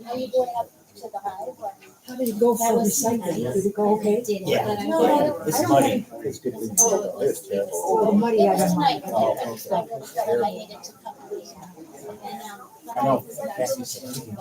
Are you going up to the hive? How did it go for recycling? Did it go okay? No, It's muddy. Oh, muddy, I it was don't night. mind. I needed to come. I know. Cassie said she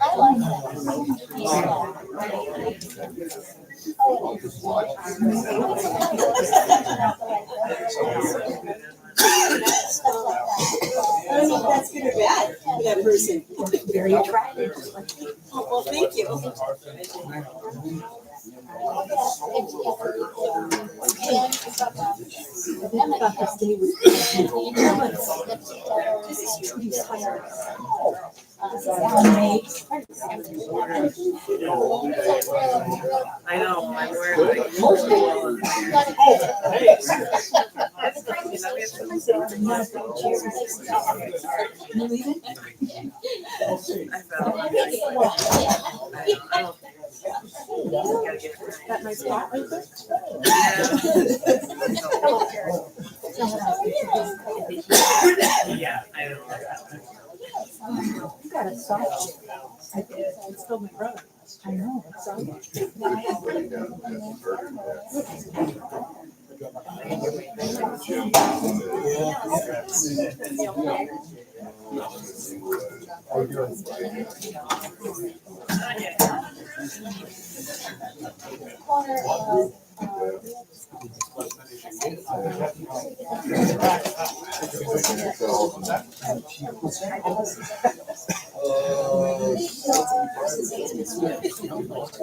I like that. I don't know if that's good or bad for that person. Very attractive. Well, thank you. I know, I'm wearing like. Got my spot right there? Yeah, I know. You got a soft. It's still my brother. I know. It's soft.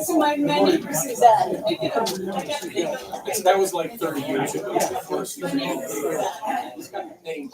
So my neighbor sees that. That was like 30 years ago. The first name. It's got names.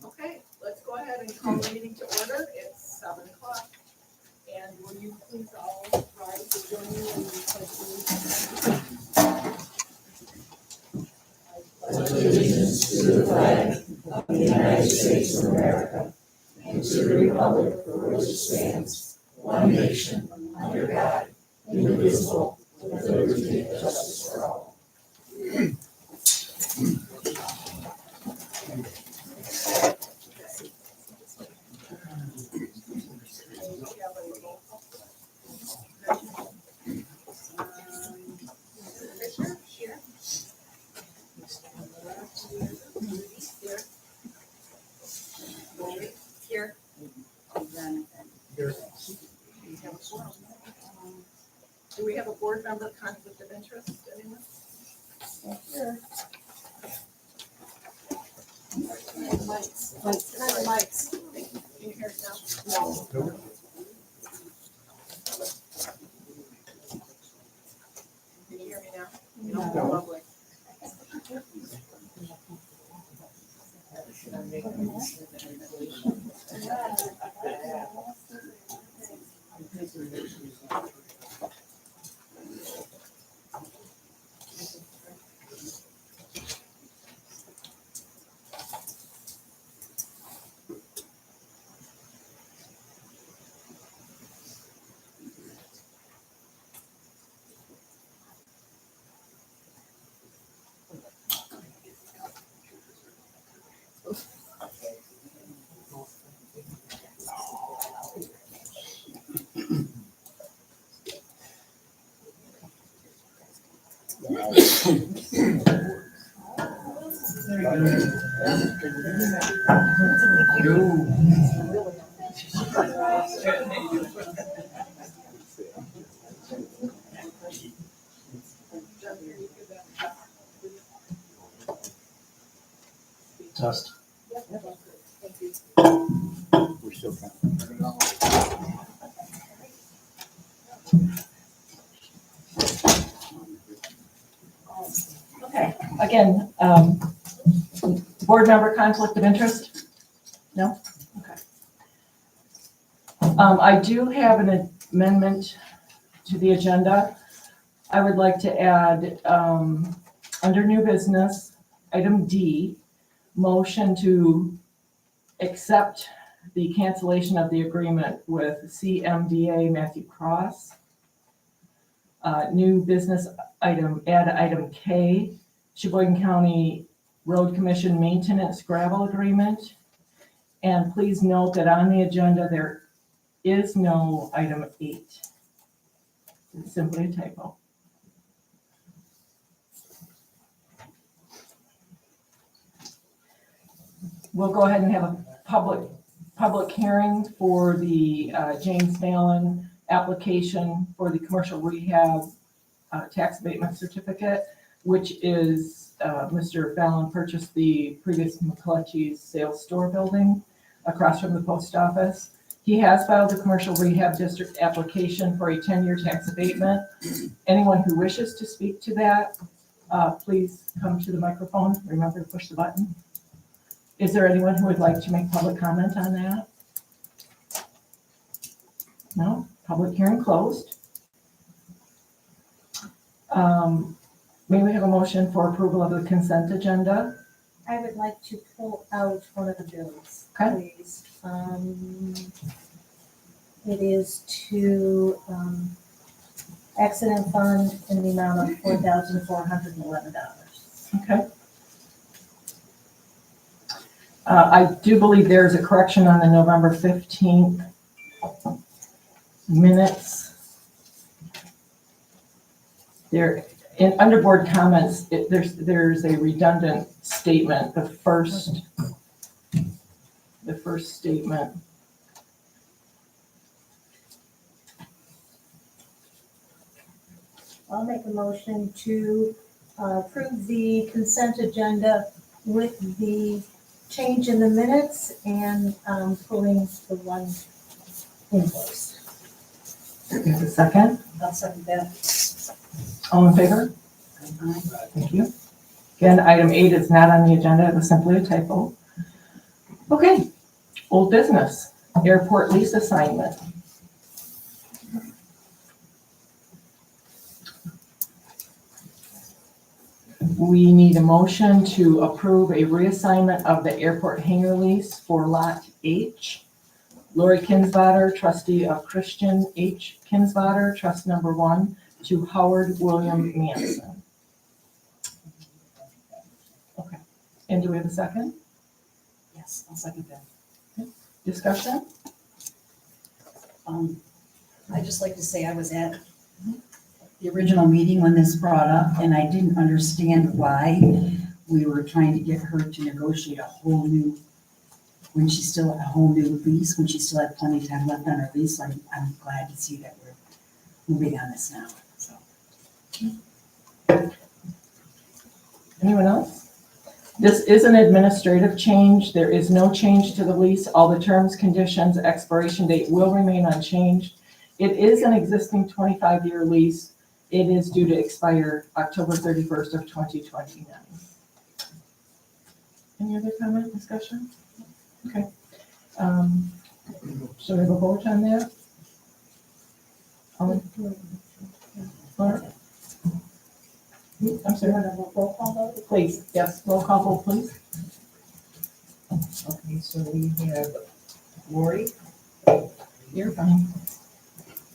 Okay, let's go ahead and call the meeting to order. States of America and to the republic for which it stands, one nation, under God, indivisible, with liberty and justice for all. Here. Do we have a board member conflict of interest, anyone? Mics. Can I have mics? Can you hear it now? No. Can you hear me now? No. Lovely. Test. We're still trying. Okay, again, board member conflict of interest? No? Okay. I do have an amendment to the agenda. I would like to add, under new business, item D, motion to accept the cancellation of the agreement with CMDA Matthew Cross. New business item, add item K, Sheboygan County Road Commission Maintenance Gravel Agreement. And please note that on the agenda, there is no item 8. It's simply a typo. We'll go ahead and have a public hearing for the James Fallon application for the commercial rehab tax abatement certificate, which is Mr. Fallon purchased the previous McClutchy's sales store building across from the post office. He has filed a commercial rehab district application for a 10-year tax abatement. Anyone who wishes to speak to that, please come to the microphone. Remember to push the button. Is there anyone who would like to make public comment on that? No? Public hearing closed. May we have a motion for approval of the consent agenda? I would like to pull out one of the bills, Okay. please. It is to accident fund in the amount of $4,411. Okay. I do believe there's a correction on the November 15th minutes. There, in under board comments, there's a redundant statement. The first statement. I'll make a motion to approve the consent agenda with the change in the minutes and pulling the one invoice. There's a second. I'll second that. All in favor? Thank you. Again, item 8 is not on the agenda. It was simply a typo. Okay, old business, airport lease assignment. We need a motion to approve a reassignment of the airport hangar lease for Lot H. Lori Kinsvater, trustee of Christian H. Kinsvater, trust number 1, to Howard William Manson. Okay, and do we have a second? Yes, I'll second that. Discussion? I'd just like to say I was at the original meeting when this brought up, and I didn't understand why we were trying to get her to negotiate a whole new, when she still had a whole new lease, when she still had plenty of time left on her lease. So I'm glad to see that we're moving on this now, so. Anyone else? This is an administrative change. There is no change to the lease. All the terms, conditions, expiration date will remain unchanged. It is an existing 25-year lease. It is due to expire October 31st of 2029. Any other comment, discussion? Okay. So we have a vote on that? Laura? I'm sorry. Roll call vote? Please, yes, roll call vote, please. Okay, so we have Lori, You're fine.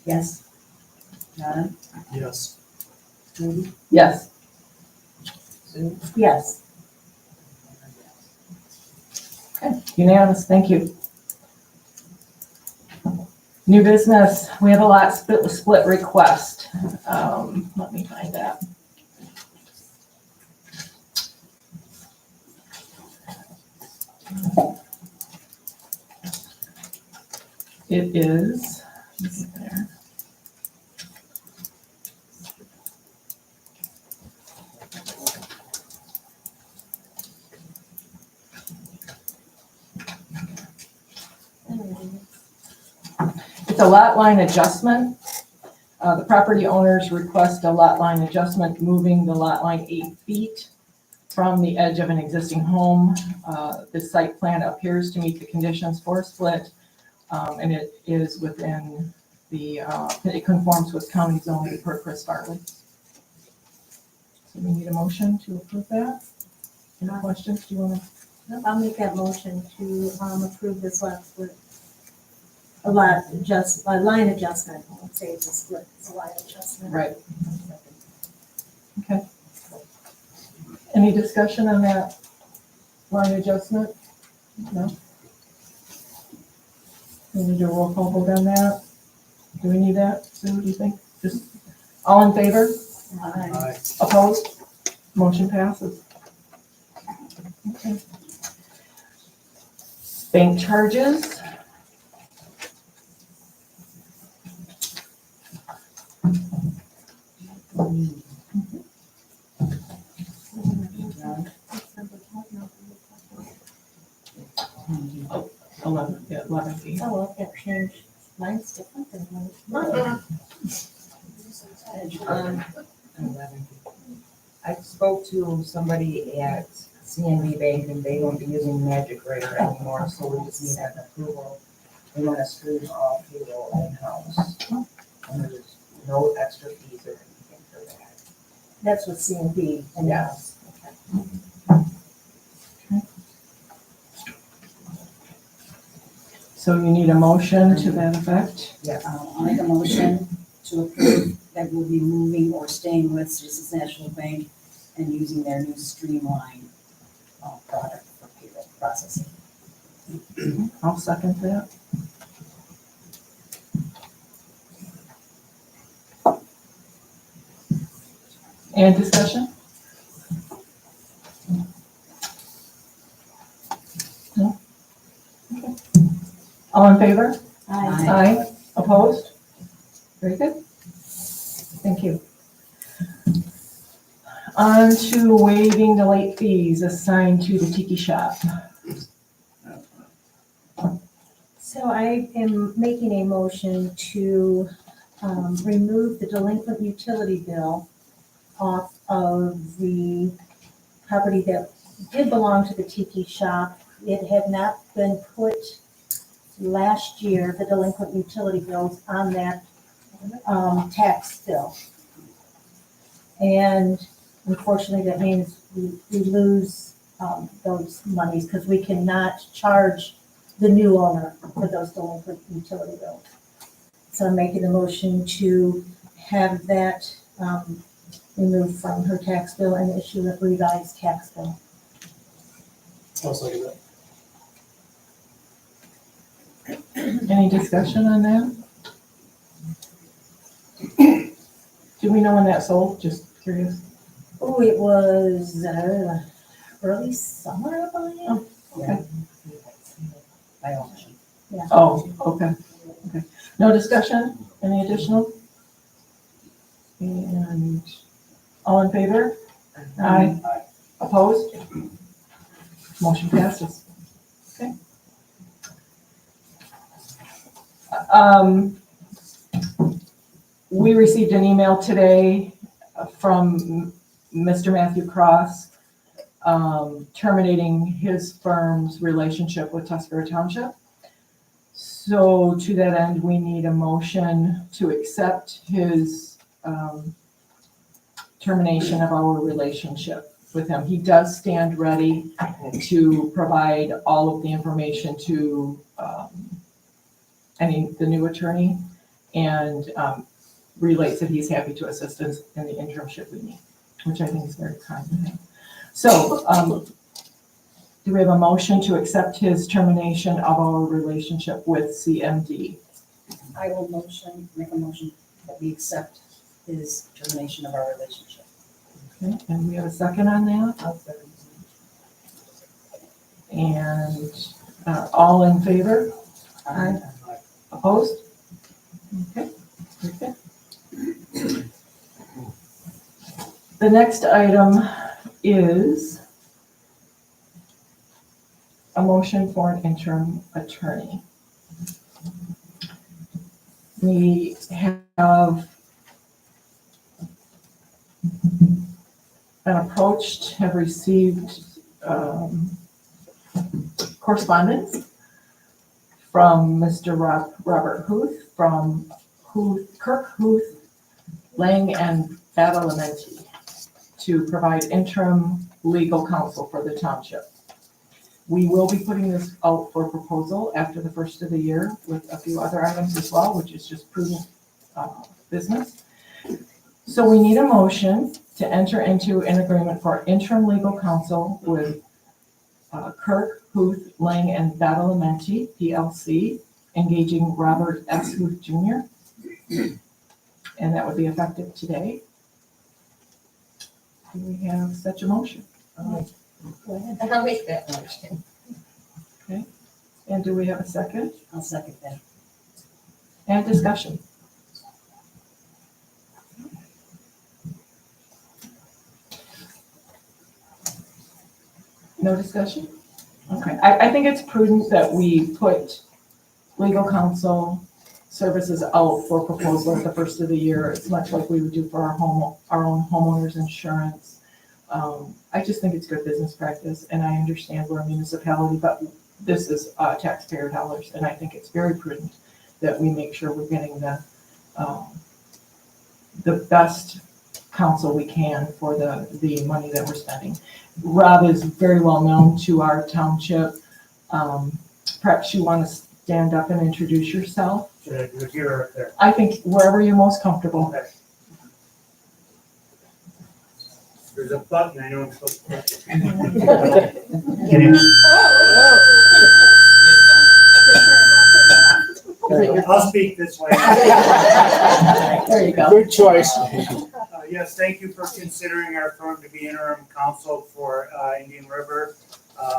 Yes. John? Yes. Judy? Yes. Sue, Yes. Okay, unanimous, thank you. New business, we have a lot split request. Let me find that. It is, there. It's a lot line adjustment. The property owners request a lot line adjustment, moving the lot line 8 feet from the edge of an existing home. The site plan appears to meet the conditions for a split, and it is within the, it conforms with county zoning per Chris Farley. So we need a motion to approve that. Any questions? Do you want to? I'll make that motion to approve this lot split. A line adjustment, I won't say it's a split, it's a line adjustment. Right. Okay. Any discussion on that line adjustment? No? We need a roll call vote on that? Do we need that, Sue, do you think? Just all in favor? Aye. Opposed? Motion passes. Okay. Bank charges. Oh, 11, yeah, 11 feet. Oh, well, that changed. Mine's different than mine. I spoke to somebody at CNB Bank and they won't be using Magic Writer anymore, so we just need an approval. We want to stream all payroll in-house. And there's no extra fees or anything for that. That's what C and D. And Yes. So you need a motion to that effect? Yes. I'll make a motion to approve that we'll be moving or staying with Citizens National Bank and using their new streamline product for payroll processing. I'll second that. And discussion? No? Okay. All in favor? Aye. Aye. Opposed? Very good. Thank you. On to waiving the late fees assigned to the Tiki Shop. So I am making a motion to remove the delinquent utility bill off of the property that did belong to the Tiki Shop. It had not been put last year, the delinquent utility bills on that tax bill. And unfortunately, that means we lose those monies because we cannot charge the new owner for those delinquent utility bills. So I'm making a motion to have that removed from her tax bill and issue a revised tax bill. I'll second that. Any discussion on that? Do we know when that sold? Just curious. Oh, it was early summer, I believe. Oh, okay. By auction. Oh, okay, okay. No discussion? Any additional? And all in favor? Aye. Opposed? Motion passes. Okay. We received an email today from Mr. Matthew Cross terminating his firm's relationship with Tuscarora Township. So to that end, we need a motion to accept his termination of our relationship with him. He does stand ready to provide all of the information to the new attorney, and relates that he's happy to assist us in the internship we need, which I think is very kind of him. So do we have a motion to accept his termination of our relationship with CMD? I will make a motion that we accept his termination of our relationship. Okay, and we have a second on that? I'll second. And all in favor? Aye. Opposed? Okay, very good. The next item is a motion for an interim attorney. We have been approached, have received correspondence from Mr. Robert Huth from Kirk Huth, Lang and Badalamenti to provide interim legal counsel for the township. We will be putting this out for proposal after the first of the year with a few other items as well, which is just prudent business. So we need a motion to enter into an agreement for interim legal counsel with Kirk Huth, Lang and Badalamenti, PLC, engaging Robert S. Huth Jr. And that would be effective today. Do we have such a motion? Go ahead. I'll make that motion. And do we have a second? I'll second that. And discussion? No discussion? Okay, I think it's prudent that we put legal counsel services out for proposal at the first of the year. It's much like we would do for our own homeowners insurance. I just think it's good business practice, and I understand we're a municipality, but this is taxpayer dollars, and I think it's very prudent that we make sure we're getting the best counsel we can for the money that we're spending. Rob is very well known to our township. Perhaps you want to stand up and introduce yourself. Should I do it here or there? I think wherever you're most comfortable. Okay. There's a button I know I'm supposed to push. Get in. I'll speak this way. There you go. Good choice. Yes, thank you for considering our firm to be interim counsel for Indian River.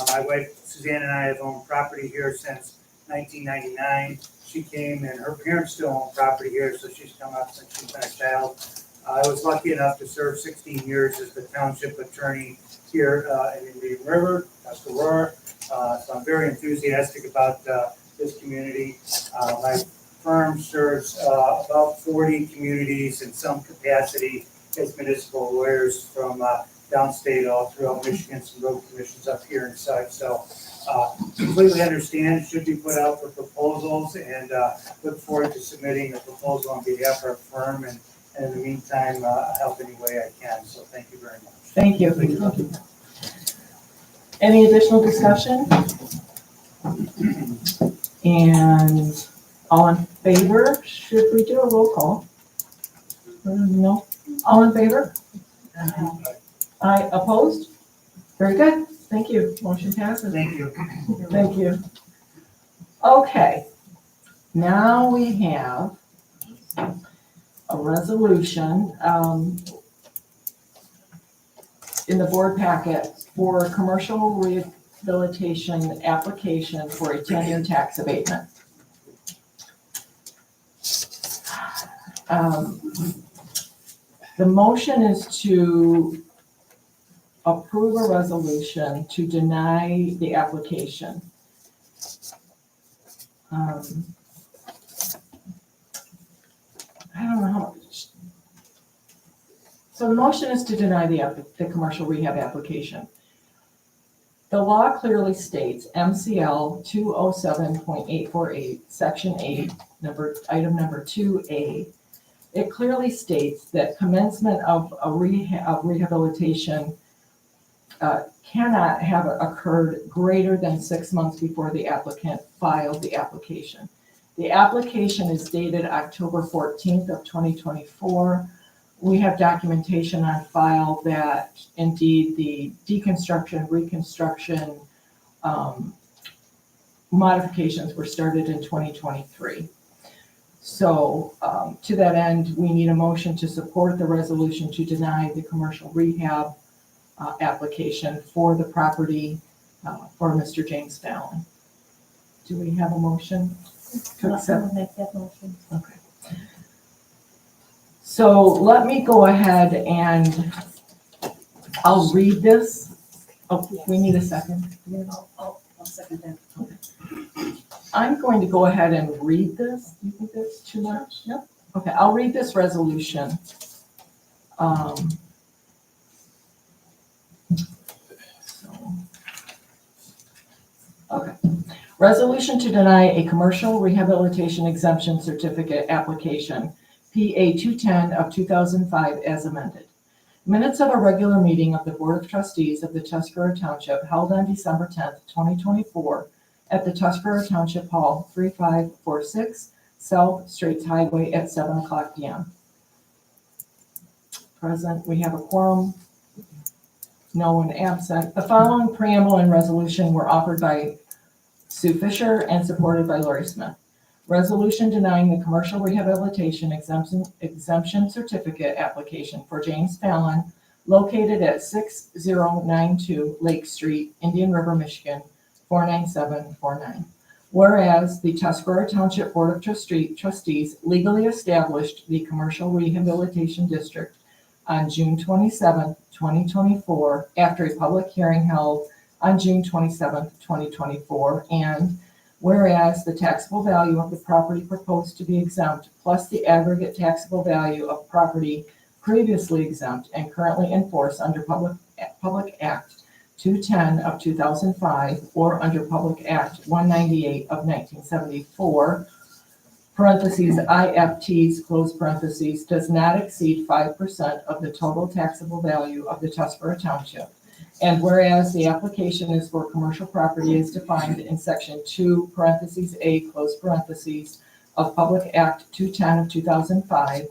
My wife Suzanne and I have owned property here since 1999. She came and her parents still own property here, so she's come up since she's been a child. I was lucky enough to serve 16 years as the township attorney here in Indian River, Tuscarora. So I'm very enthusiastic about this community. My firm serves about 40 communities in some capacity as municipal lawyers from downstate all throughout Michigan, some road commissions up here and such. So completely understand it should be put out for proposals, and look forward to submitting a proposal on behalf of our firm and And in the meantime, help any way I can, so thank you very much. Thank you. Any additional discussion? And all in favor? Should we do a roll call? No? All in favor? Aye, opposed? Very good. Thank you. Motion passes. Thank you. Thank you. Okay. Now we have a resolution in the board packet for commercial rehabilitation application for a 10-year tax abatement. The motion is to approve a resolution to deny the application. I don't know how much. So the motion is to deny the commercial rehab application. The law clearly states MCL 207.848, section 8, item number 2A. It clearly states that commencement of a rehabilitation cannot have occurred greater than 6 months before the applicant filed the application. The application is dated October 14th of 2024. We have documentation on file that indeed the deconstruction, reconstruction modifications were started in 2023. So to that end, we need a motion to support the resolution to deny the commercial rehab application for the property for Mr. James Fallon. Do we have a motion to accept? I'll make that motion. Okay. So let me go ahead and I'll read this. Oh, we need a second. I'll second that. I'm going to go ahead and read this. Do you think that's too much? No? Okay, I'll read this resolution. Okay. Resolution to deny a commercial rehabilitation exemption certificate application, PA 210 of 2005 as amended. Minutes of a regular meeting of the Board of Trustees of the Tuscarora Township held on December 10th, 2024 at the Tuscarora Township Hall, 3546 South Straits Highway at 7:00 p.m. Present, we have a quorum. No one absent. The following preamble and resolution were offered by Sue Fisher and supported by Lori Smith. Resolution denying the commercial rehabilitation exemption certificate application for James Fallon, located at 6092 Lake Street, Indian River, Michigan, 49749. Whereas the Tuscarora Township Board of Trustees legally established the commercial rehabilitation district on June 27, 2024, after a public hearing held on June 27, 2024, and whereas the taxable value of the property proposed to be exempt, plus the aggregate taxable value of property previously exempt and currently in force under Public Act 210 of 2005 or under Public Act 198 of 1974, parentheses, IFTs, close parentheses, does not exceed 5% of the total taxable value of the Tuscarora Township. And whereas the application is for commercial property as defined in section 2, parentheses, A, close parentheses, of Public Act 210 of 2005,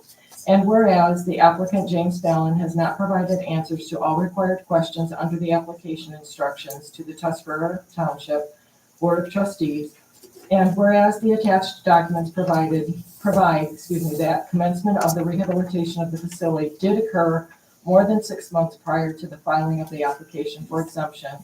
and whereas the applicant James Fallon has not provided answers to all required questions under the application instructions to the Tuscarora Township Board of Trustees, and whereas the attached documents provide that commencement of the rehabilitation of the facility did occur more than 6 months prior to the filing of the application for exemption.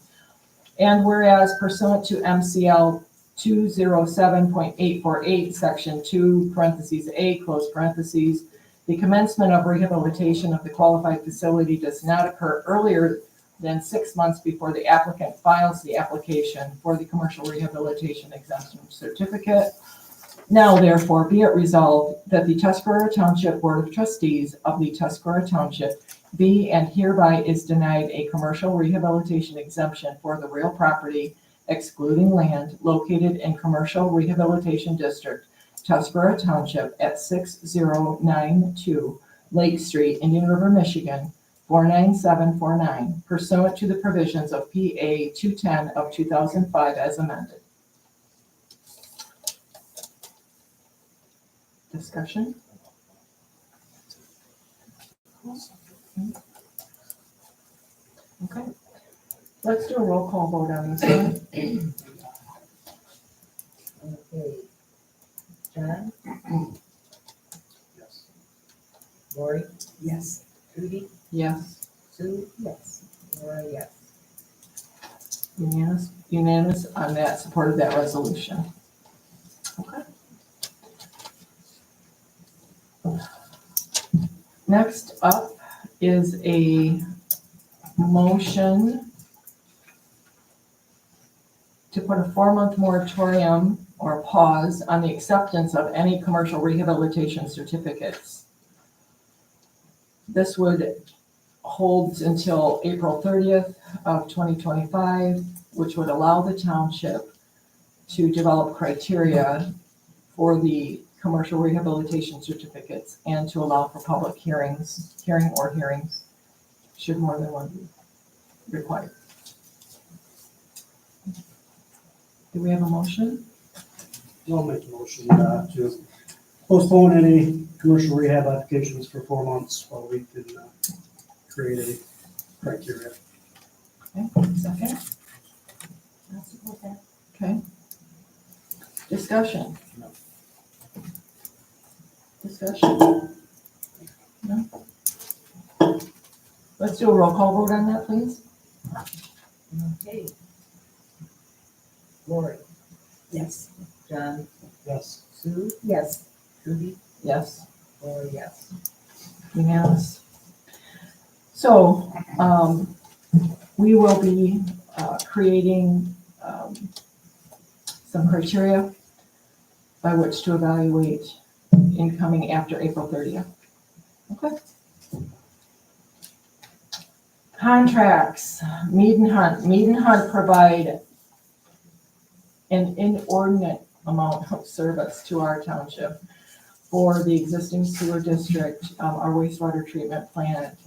And whereas pursuant to MCL 207.848, section 2, parentheses, A, close parentheses, the commencement of rehabilitation of the qualified facility does not occur earlier than 6 months before the applicant files the application for the commercial rehabilitation exemption certificate. Now, therefore, be it resolved that the Tuscarora Township Board of Trustees of the Tuscarora Township be and hereby is denied a commercial rehabilitation exemption for the real property, excluding land, located in Commercial Rehabilitation District, Tuscarora Township at 6092 Lake Street, Indian River, Michigan, 49749, pursuant to the provisions of PA 210 of 2005 as amended. Discussion? Okay. Let's do a roll call vote on this one. Okay. John? Yes. Lori? Yes. Trudy? Yes. Sue? Yes. Laura, yes. Unanimous on that, supported that resolution. Okay. Next up is a motion to put a 4-month moratorium or pause on the acceptance of any commercial rehabilitation certificates. This would hold until April 30th of 2025, which would allow the township to develop criteria for the commercial rehabilitation certificates and to allow for public hearings, should more than one be required. Do we have a motion? I'll make a motion to postpone any commercial rehab applications for 4 months while we can create a criteria. Okay, second? I'll support that. Okay. Discussion? No. Discussion? No? Let's do a roll call vote on that, please. Okay. Lori? Yes. John? Yes. Sue? Yes. Trudy? Yes. Laura, yes. Unanimous. So, we will be creating some criteria by which to evaluate incoming after April 30th. Okay. Contracts, Mead and Hunt. Mead and Hunt provide an inordinate amount of service to our township for the existing sewer district, our wastewater treatment plant,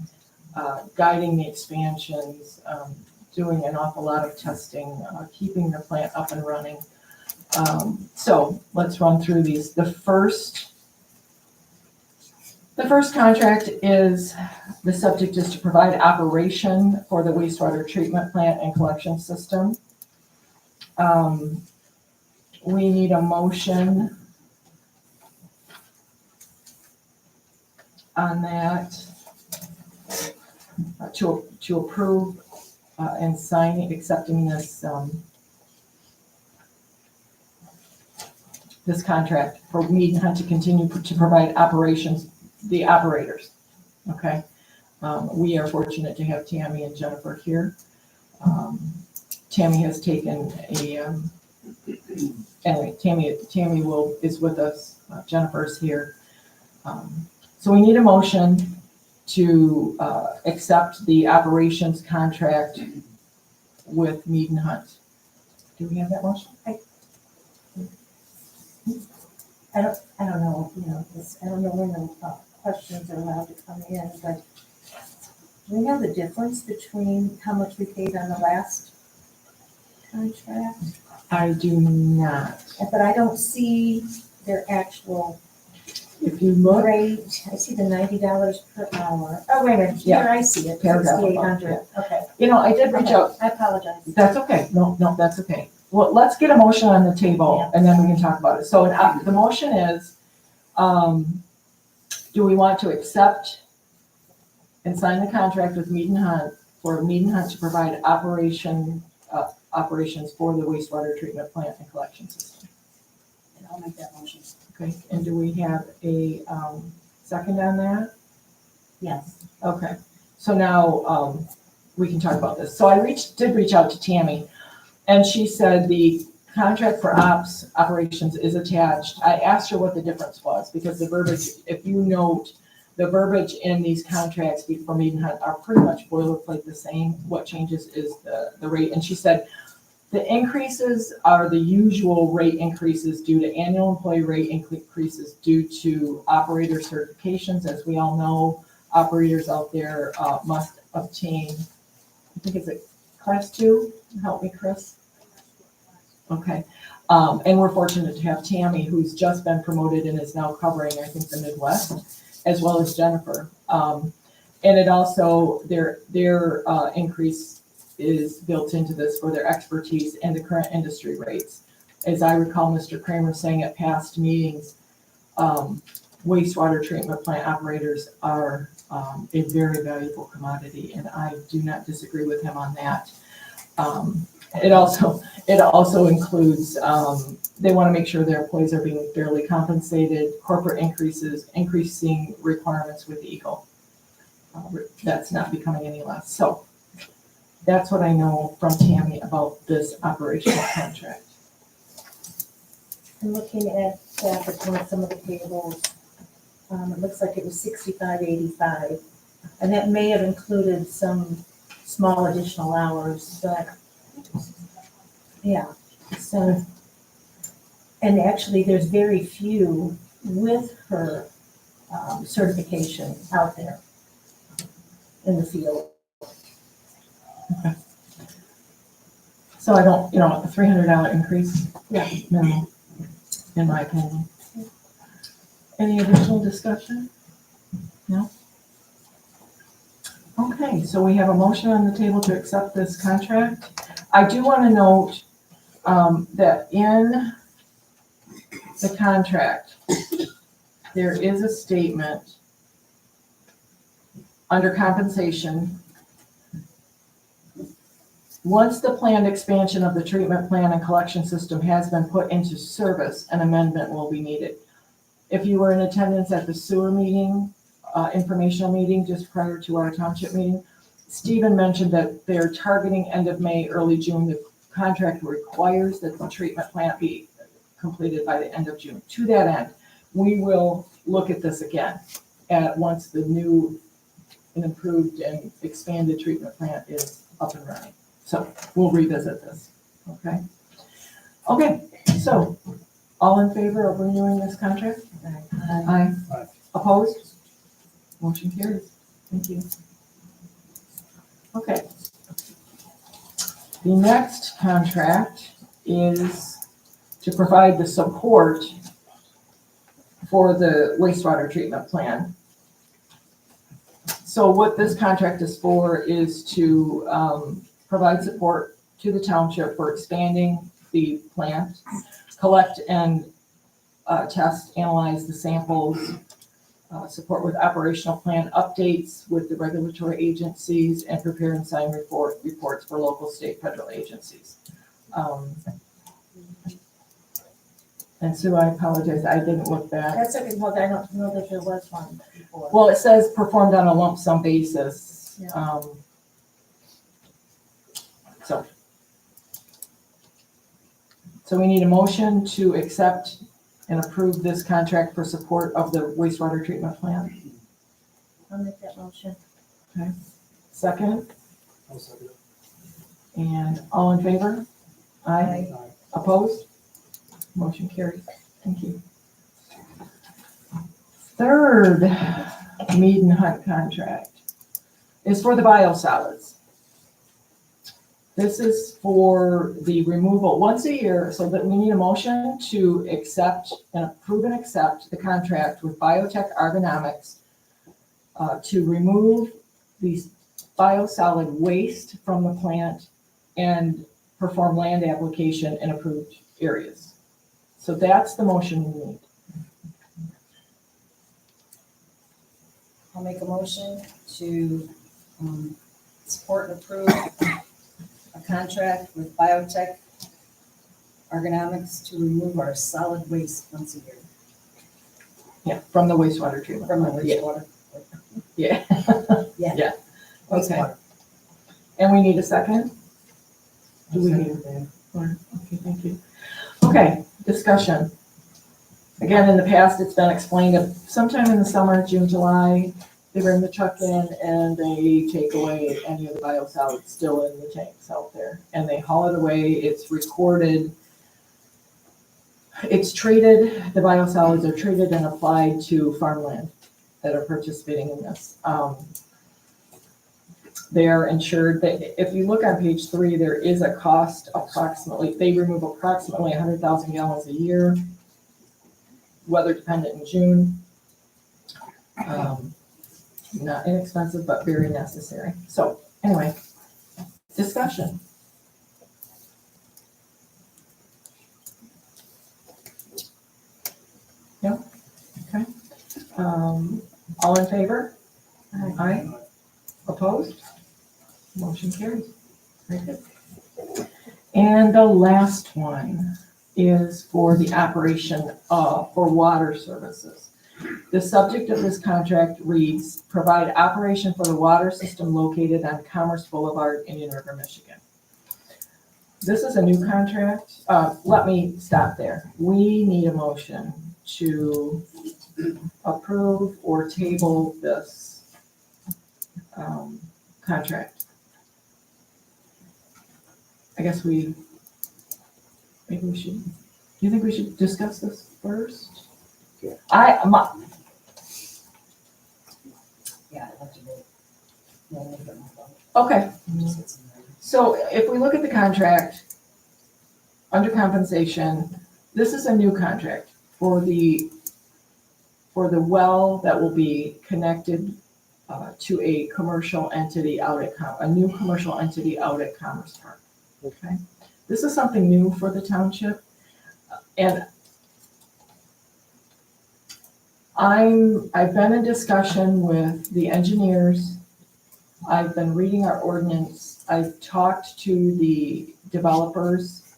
guiding the expansions, doing an awful lot of testing, keeping the plant up and running. So let's run through these. The first contract is, the subject is to provide operation for the wastewater treatment plant and collection system. We need a motion on that to approve and sign accepting this this contract for Mead and Hunt to continue to provide operations, the operators. Okay. We are fortunate to have Tammy and Jennifer here. Tammy has taken a anyway, Tammy is with us. Jennifer's here. So we need a motion to accept the operations contract with Mead and Hunt. Do we have that motion? I don't know, I don't know when the questions are allowed to come in, but do we know the difference between how much we paid on the last contract? I do not. But I don't see their actual If you look, rate. I see the $90 per hour. Oh, wait a minute, Yeah. here I see it, Paragraph above, 6,800, okay. I did reach Okay, out. I apologize. That's okay. No, that's okay. Well, let's get a motion on the table and then we can talk about it. So the motion is, do we want to accept and sign the contract with Mead and Hunt for Mead and Hunt to provide operations for the wastewater treatment plant and collection system? And I'll make that motion. Okay, and do we have a second on that? Yes. Okay, so now we can talk about this. So I did reach out to Tammy, and she said the contract for operations is attached. I asked her what the difference was, because the verbiage, if you note, the verbiage in these contracts for Mead and Hunt are pretty much boilerplate the same. What changes is the rate. And she said The increases are the usual rate increases due to annual employee rate increases due to operator certifications. As we all know, operators out there must obtain, I think it's a class 2, help me, Chris? Okay, and we're fortunate to have Tammy, who's just been promoted and is now covering, I think, the Midwest, as well as Jennifer. And it also, their increase is built into this for their expertise and the current industry rates. As I recall, Mr. Kramer saying at past meetings, wastewater treatment plant operators are a very valuable commodity, and I do not disagree with him on that. It also includes, they want to make sure their employees are being fairly compensated, corporate increasing requirements with Eagle. That's not becoming any less. So that's what I know from Tammy about this operational contract. And looking at that, at some of the tables, it looks like it was 65.85, and that may have included some small additional hours, but yeah. So, and actually, there's very few with her certification out there in the field. Okay. So I don't, a $300 increase? Yeah. Minimal, in my opinion. Any additional discussion? No? Okay, so we have a motion on the table to accept this contract. I do want to note that in the contract, there is a statement under compensation. Once the planned expansion of the treatment plant and collection system has been put into service, an amendment will be needed. If you were in attendance at the sewer meeting, informational meeting just prior to our township meeting, Stephen mentioned that they're targeting end of May, early June. The contract requires that the treatment plant be completed by the end of June. To that end, we will look at this again once the new and improved and expanded treatment plant is up and running. So we'll revisit this, okay? Okay, so all in favor of renewing this contract? Aye. Aye. Opposed? Motion carries. Thank you. Okay. The next contract is to provide the support for the wastewater treatment plan. So what this contract is for is to provide support to the township for expanding the plant, collect and test, analyze the samples, support with operational plan updates with the regulatory agencies, and prepare and sign reports for local, state, federal agencies. And Sue, I apologize, I didn't look back. That's okay, well, I don't know that there was one before. Well, it says performed on a lump sum basis. Yeah. So we need a motion to accept and approve this contract for support of the wastewater treatment plant. I'll make that motion. Second, I'll second it. and all in favor? Aye. Aye. Opposed? Motion carries. Thank you. Third Mead and Hunt contract is for the biosolids. This is for the removal once a year, so that we need a motion to accept and approve and accept the contract with Biotech Ergonomics to remove these biosolid waste from the plant and perform land application in approved areas. So that's the motion we need. I'll make a motion to support and approve a contract with Biotech Ergonomics to remove our solid waste once a year Yeah, from the wastewater treatment. from the wastewater. Yeah. Yeah. Yeah. Okay. Wastewater. And we need a second? Do we need a second? Okay, thank you. Okay, discussion. Again, in the past, it's been explained that sometime in the summer, June, July, They bring the truck in and they take away any of the biosolids still in the tanks out there. And they haul it away, it's recorded. It's treated, the biosolids are treated and applied to farmland that are participating in this. They are insured, that if you look on page 3, there is a cost approximately, they remove approximately 100,000 gallons a year, weather dependent in June. Not inexpensive, but very necessary. So anyway, discussion. No? Okay. All in favor? Aye. Opposed? Motion carries. Very good. And the last one is for the operation for water services. The subject of this contract reads, provide operation for the water system located on Commerce Boulevard, Indian River, Michigan. This is a new contract. Let me stop there. We need a motion to approve or table this contract. I guess maybe we should, do you think we should discuss this first? Yeah. Yeah, I'd like to vote. Okay, so if we look at the contract, under compensation, this is a new contract for the well that will be connected to a commercial entity out at, a new commercial entity out at Commerce Park. Okay, this is something new for the township, and I've been in discussion with the engineers. I've been reading our ordinance. I've talked to the developers.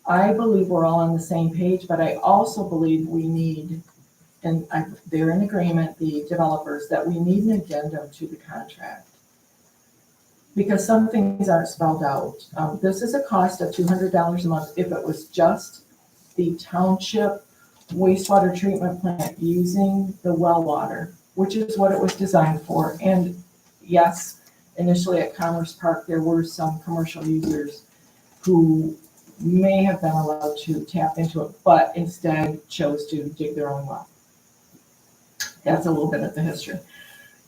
I believe we're all on the same page, but I also believe we need, and they're in agreement, the developers, that we need an addendum to the contract. Because some things aren't spelled out. This is a cost of $200 a month if it was just the township wastewater treatment plant using the well water, which is what it was designed for. And yes, initially at Commerce Park, there were some commercial users who may have been allowed to tap into it, but instead chose to dig their own well. That's a little bit of the history.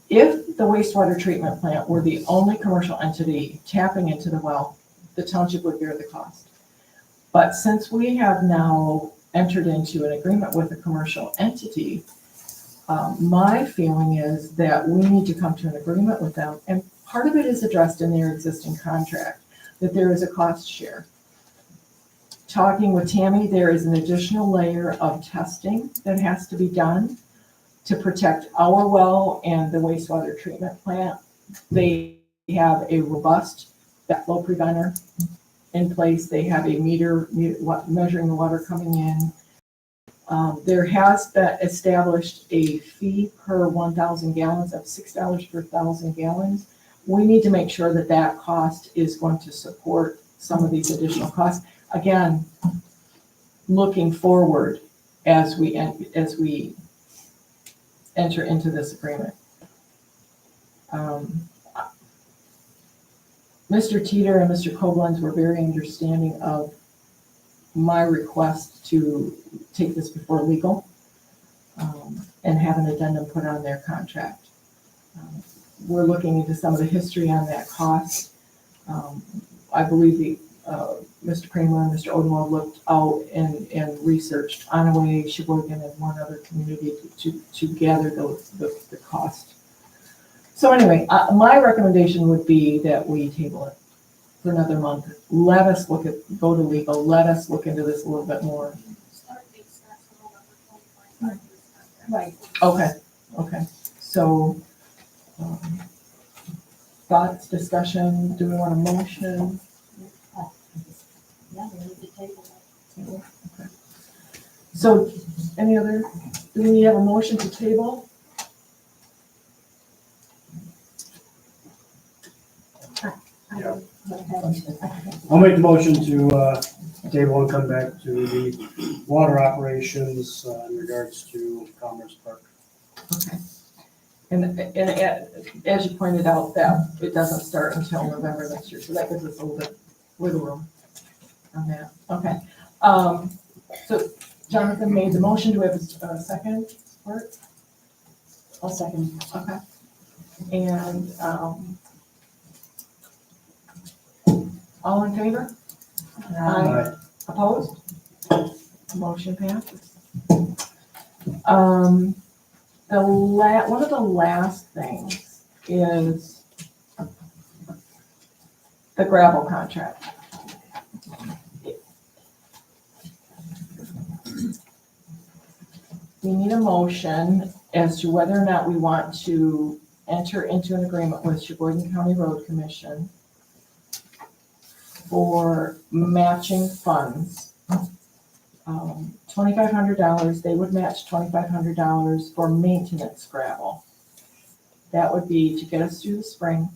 If the wastewater treatment plant were the only commercial entity tapping into the well, the township would bear the cost. But since we have now entered into an agreement with a commercial entity, my feeling is that we need to come to an agreement with them. And part of it is addressed in their existing contract, that there is a cost share. Talking with Tammy, there is an additional layer of testing that has to be done to protect our well and the wastewater treatment plant. They have a robust backflow preventer in place. They have a meter measuring the water coming in. There has been established a fee per 1,000 gallons of $6 per 1,000 gallons. We need to make sure that that cost is going to support some of these additional costs. Again, looking forward as we enter into this agreement. Mr. Teeter and Mr. Koblenz were very understanding of my request to take this before legal and have an addendum put on their contract. We're looking into some of the history on that cost. I believe Mr. Kramer and Mr. Odenwald looked out and researched Onaway, Sheboygan, and one other community to gather the cost. So anyway, my recommendation would be that we table it for another month. Let us go to legal. Let us look into this a little bit more. Right. Okay. So, thoughts, discussion, do we want a motion? Yeah, we need to table it. Okay. So, do we have a motion to table? Yeah. I'll make the motion to table and come back to the water operations in regards to Commerce Park. Okay. as you pointed out, that it doesn't start until November next year, so that gives us a little bit wiggle room on that. Okay. So Jonathan made the motion. Do we have a second for it? I'll second. Okay. And, all in favor? Aye. Opposed? Motion passes. One of the last things is the gravel contract. We need a motion as to whether or not we want to enter into an agreement with Sheboygan County Road Commission for matching funds. $2,500, they would match $2,500 for maintenance gravel. That would be to get us through the spring,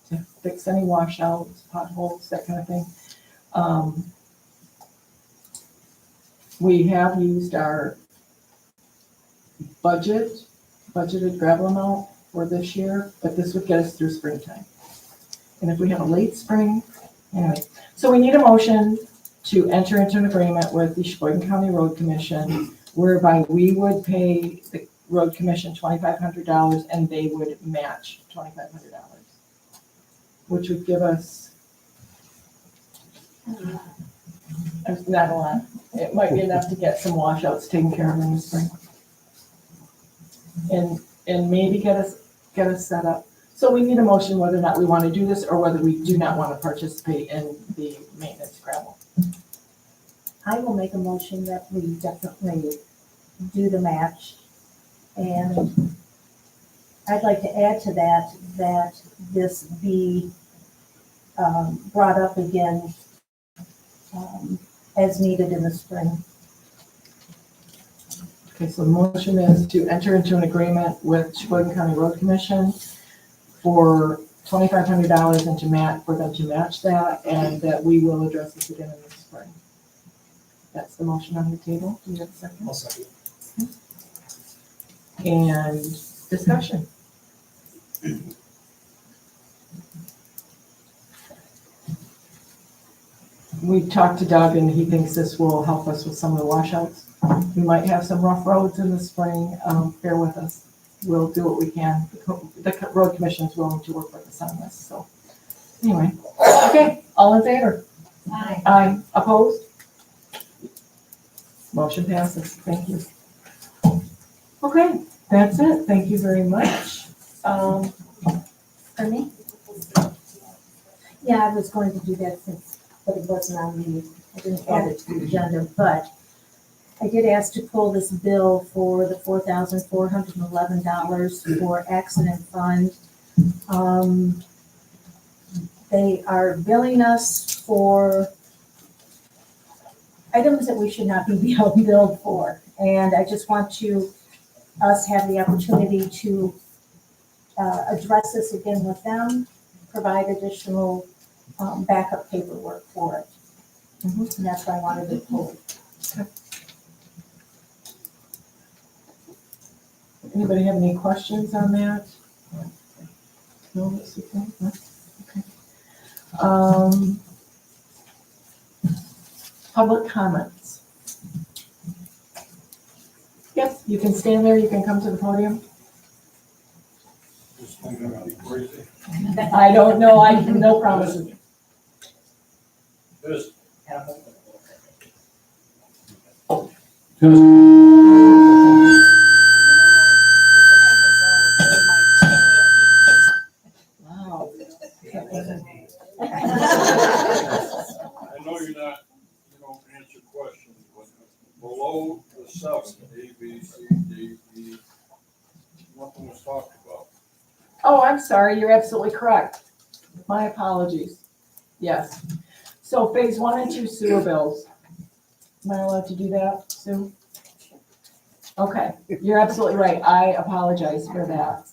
to fix any washouts, potholes, that kind of thing. We have used our budgeted gravel amount for this year, but this would get us through springtime. And if we have a late spring, anyway, so we need a motion to enter into an agreement with the Sheboygan County Road Commission whereby we would pay the road commission $2,500 and they would match $2,500, which would give us not a lot. It might be enough to get some washouts taken care of in the spring. And maybe get us set up. So we need a motion whether or not we want to do this or whether we do not want to participate in the maintenance gravel. I will make a motion that we definitely do the match. And I'd like to add to that this be brought up again as needed in the spring. Okay, so the motion is to enter into an agreement with Sheboygan County Road Commission for $2,500 and for them to match that, and that we will address this again in the spring. That's the motion on the table. Do you have a second? I'll second. And discussion. We talked to Doug and he thinks this will help us with some of the washouts. We might have some rough roads in the spring. Bear with us. We'll do what we can. The road commission is willing to work with us on this. So anyway, okay, all in favor? Aye. Aye. Opposed? Motion passes. Thank you. Okay, that's it. Thank you very much. For me? Yeah, I was going to do that but it wasn't on the, I didn't add it to the agenda, but I did ask to pull this bill for the $4,411 for accident fund. They are billing us for items that we should not be billed for. And I just want us have the opportunity to address this again with them, provide additional backup paperwork for it. And that's why I wanted to pull. Anybody have any questions on that? No, that's okay. No? Okay. Public comments. Yes, you can stand there. You can come to the podium. I don't know. I no promises. Wow. I know you don't answer questions, but below the seven, A, B, C, D, E, nothing was talked about. Oh, I'm sorry. You're absolutely correct. My apologies. Yes. So phase 1 and 2 sewer bills. Am I allowed to do that, Sue? Okay, you're absolutely right. I apologize for that.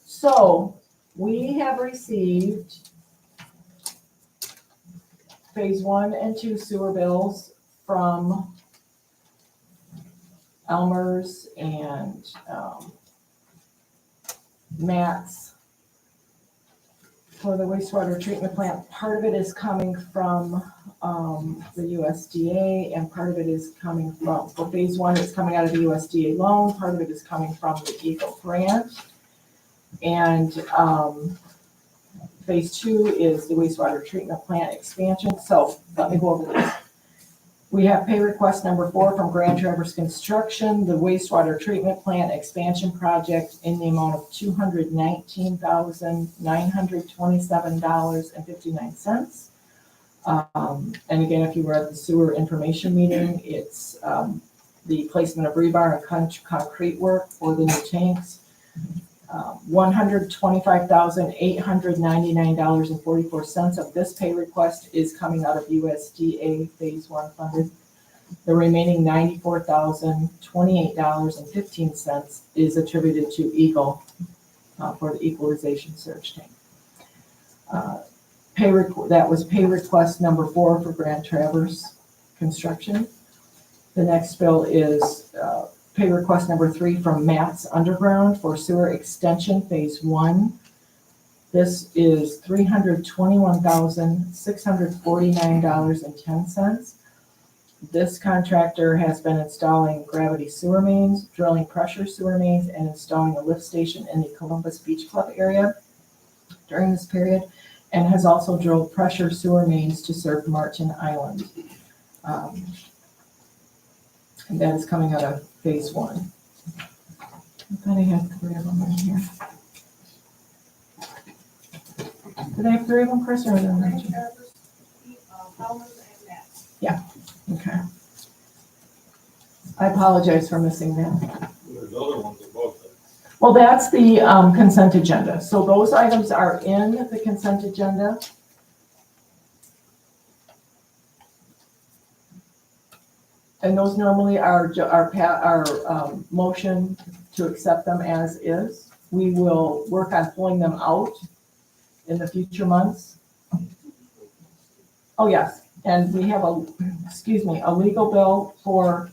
So we have received phase 1 and 2 sewer bills from Elmer's and mats for the wastewater treatment plant. Part of it is coming from the USDA, and part of it is coming from, for phase one, it's coming out of the USDA loan, part of it is coming from the EGLE grant. And phase two is the wastewater treatment plant expansion. So let me go over this. We have pay request number 4 from Grand Traverse Construction, the wastewater treatment plant expansion project in the amount of $219,927.59. And again, if you were at the sewer information meeting, it's the placement of rebar and concrete work for the new tanks. $125,899.44 of this pay request is coming out of USDA phase 1 funded. The remaining $94,028.15 is attributed to EGLE for the equalization surge tank. That was pay request number 4 for Grand Traverse Construction. The next bill is pay request number 3 from Matt's Underground for sewer extension phase 1. This is $321,649.10. This contractor has been installing gravity sewer mains, drilling pressure sewer mains, and installing a lift station in the Columbus Beach Club area during this period, and has also drilled pressure sewer mains to serve Martin Island. And that is coming out of phase 1. I thought I had 3 of them in here. Did I have 3 of them, Chris, or did I? Yeah, okay. I apologize for missing that. There's other ones above that. Well, that's the consent agenda. So those items are in the consent agenda. And those normally are motion to accept them as is. We will work on pulling them out in the future months. Oh, yes. And we have a legal bill for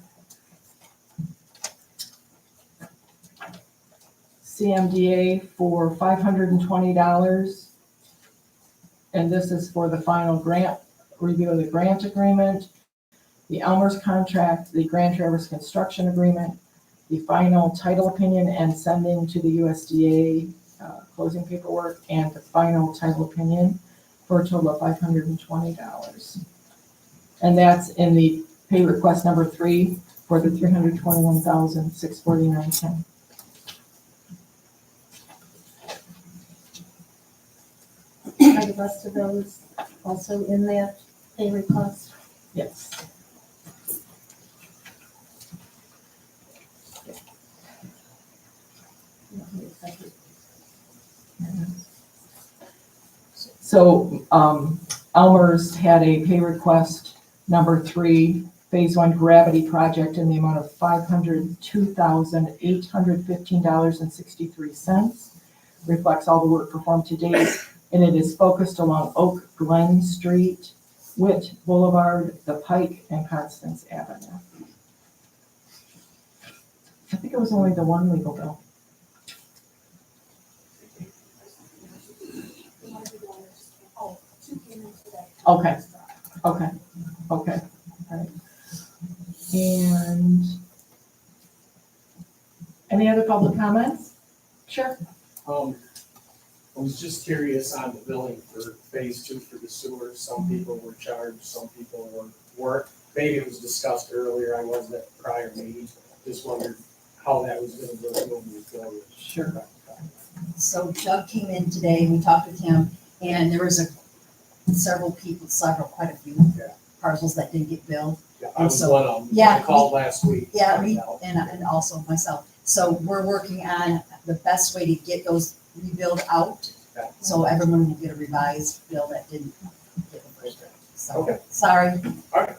CMDA for $520. And this is for the final grant, review of the grant agreement, the Elmer's contract, the Grand Traverse construction agreement, the final title opinion and sending to the USDA closing paperwork, and the final title opinion for a total of $520. And that's in the pay request number 3 for the $321,649.10. Are the rest of those also in that pay request? Yes. So Elmer's had a pay request number 3, phase 1 gravity project in the amount of $502,815.63. Reflects all the work performed to date, and it is focused along Oak Glen Street, Witt Boulevard, the Pike, and Constance Avenue. I think it was only the one legal bill. Okay, all right. And any other public comments? Sure. I was just curious on the billing for phase 2 for the sewer. Some people were charged, some people weren't. Maybe it was discussed earlier, I wasn't at the prior meeting. Just wondered how that was gonna go moving forward. Sure. So Doug came in today, we talked with him, and there was quite a few parcels that didn't get billed. Yeah, I was So, one of them. yeah, I called last week. Yeah, to me, find out. and also myself. So we're working on the best way to get those rebilled out, Okay. so everyone will get a revised bill that didn't get the first round. So, Okay. sorry. All right.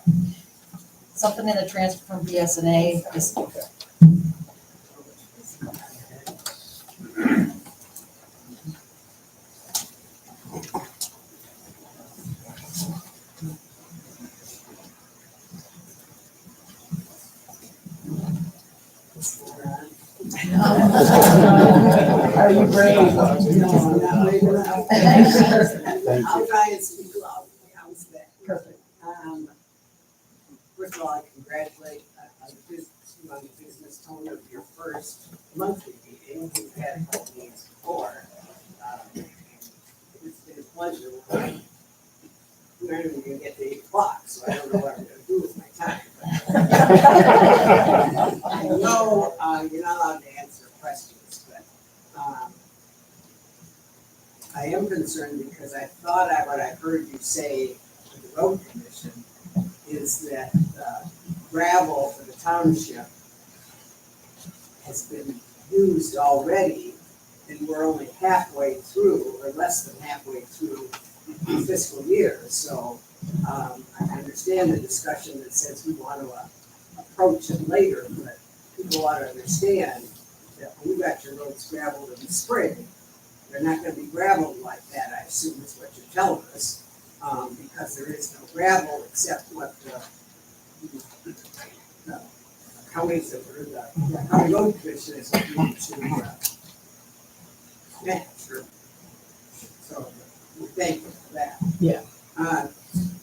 Something in the transfer from BSNA, just Okay. Are you brave? I'll try and speak loud. How's that? Perfect. First of all, I congratulate you on the business tone of your first monthly meeting. We've had a couple meetings before. It's been a pleasure. We're not even gonna get to 8 o'clock, so I don't know what I'm gonna do with my time. I know, you're not allowed to answer questions, but, I am concerned because I thought what I heard you say to the road commission is that gravel for the township has been used already, and we're only halfway through, or less than halfway through the fiscal year. So I understand the discussion that says we want to approach it later, but people ought to understand that when you got your roads gravelled in the spring, they're not gonna be gravelled like that, I assume is what you're telling us, because there is no gravel except what the counties that were, the county road commission is agreed to, match. So, we thank you for that. Yeah.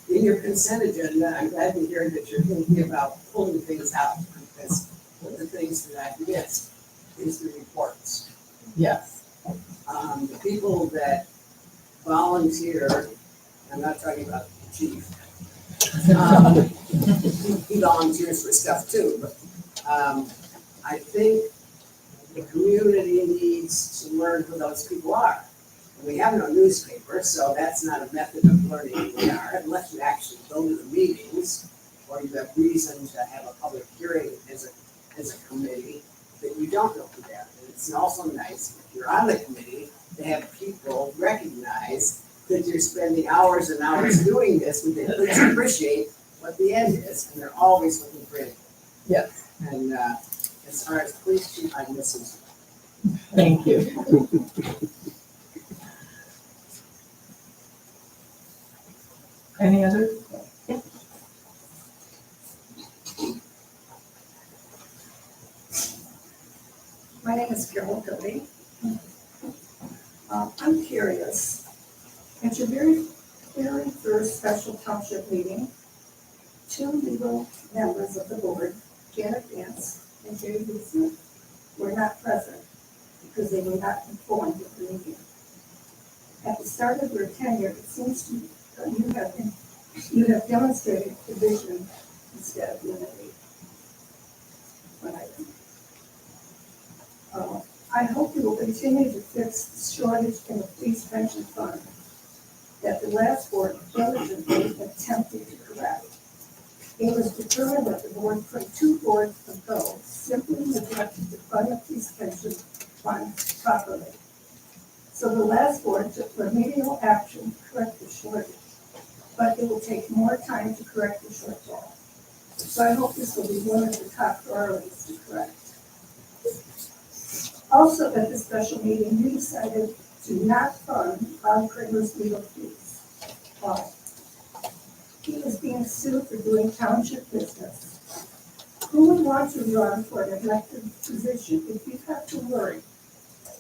In your consent agenda, I'm glad to hear that you're thinking about pulling things out, because one of the things that I've missed is the reports. Yes. The people that volunteer, I'm not talking about the chief. He volunteers for stuff too, but, I think the community needs to learn who those people are. We have no newspaper, so that's not a method of learning who they are, unless you actually go to the meetings, or you have reason to have a public hearing as a committee, that you don't know who they are. And it's also nice, if you're on the committee, to have people recognize that you're spending hours and hours doing this, and they please appreciate what the end is, and they're always looking for it. Yes. And as far as police chief, I miss him. Thank you. Any other? My name is Carol Cody. I'm curious, at your very first special township meeting, 2 legal members of the board, Janet Vance and Jerry Lisa, were not present because they were not informed of the meeting. At the start of your tenure, it seems to me that you have demonstrated division instead of unity. I hope you will continue to fix the shortage in the police pension fund that the last board diligently attempted to correct. It was determined that the board from 2 boards ago simply neglected to fund the police pension fund properly. So the last board took remedial action to correct the shortage, but it will take more time to correct the shortfall. So I hope this will be one of the top priorities to correct. Also, at the special meeting, you decided to not fund Bob Kramer's legal fees. Why? He is being sued for doing township business. Who would want to run for an elected position if you have to worry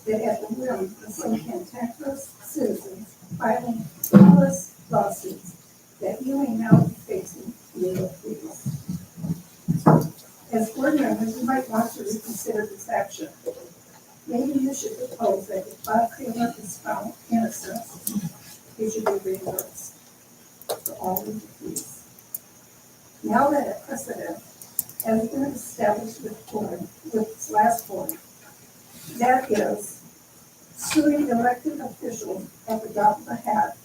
that at the whim of some cantankerous citizens filing frivolous lawsuits that you may now be facing legal fees? As board members, you might want to reconsider this action. Maybe you should propose that if Bob Kramer is found innocent, he should be reimbursed for all legal fees. Now that a precedent has been established with its last board, that is suing elected officials at the drop of a hat,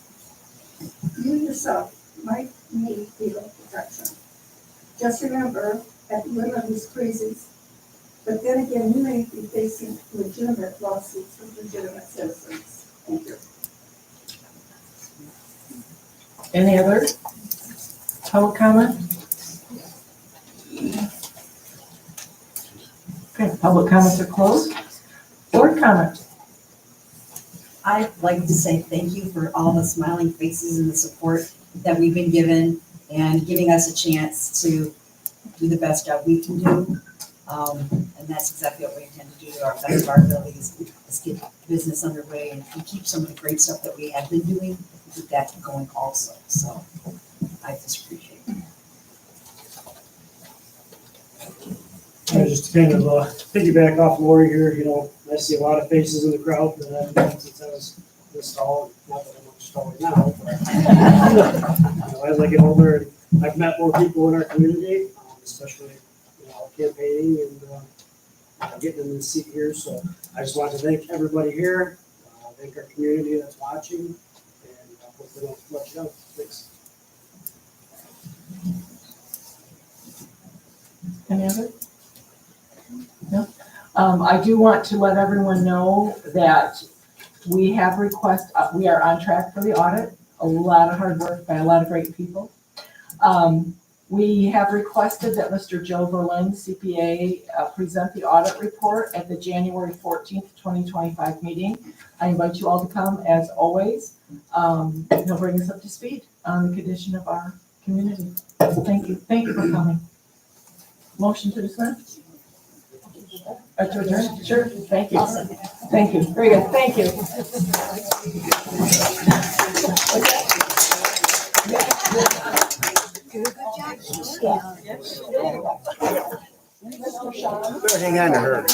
you yourself might need legal protection. Just remember, at the limit of these crazies, but then again, you may be facing legitimate lawsuits from legitimate citizens. Thank you. Any other public comment? Okay, public comments are closed. Board comment. I'd like to say thank you for all the smiling faces and the support that we've been given and giving us a chance to do the best job we can do. And that's exactly what we intend to do to our best of our abilities, is get business underway and keep some of the great stuff that we have been doing, keep that going also. So I just appreciate it. Just to kind of piggyback off Lori here, you know, I see a lot of faces in the crowd that I've met since I was this tall, not that I'm much taller now. But, you know, as I get older, I've met more people in our community, especially, you know, campaigning and getting in the seat here. So I just want to thank everybody here, thank our community that's watching, and hopefully we'll let you know. Thanks. Any other? No. I do want to let everyone know that we have we are on track for the audit. A lot of hard work by a lot of great people. We have requested that Mr. Joe Berlin, CPA, present the audit report at the January 14th, 2025 meeting. I invite you all to come as always. He'll bring us up to speed on the condition of our community. Thank you. Thank you for coming. Motion to dismiss? To adjourn? Sure. Thank you. Thank you. Very good. Thank you. Better hang on to her.